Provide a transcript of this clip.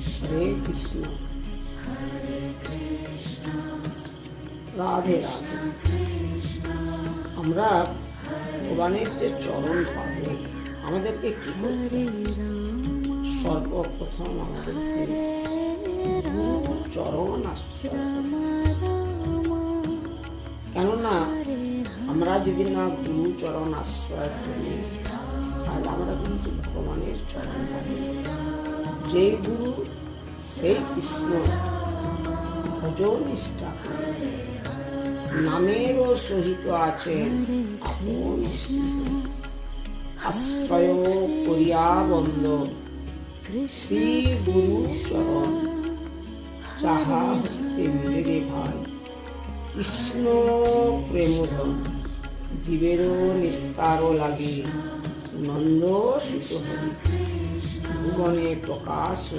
হরে কৃষ্ণ। রাধে রাধে। আমরা ভগবানের যে চরণ পাবো, আমাদেরকে কি করতে হবে? সর্বপ্রথম আমাদেরকে গুরুর চরণ আশ্রয় করতে হবে। কেননা আমরা যদি না গুরু চরণ আশ্রয় করি, তাহলে আমরা কিন্তু ভগবানের চরণ পাবো। যেই গুরু সেই কৃষ্ণ, ভজ নিষ্ঠা নামেরও সহিত আছেন আপন আশ্রয় করিয়া বন্ধ শ্রী গুরু চরণ, যাহা হতে মিলে রে ভাই কৃষ্ণ প্রেমধন, জীবেরও নিস্তারও লাগে নন্দ সুত হরি, ভুবনে প্রকাশ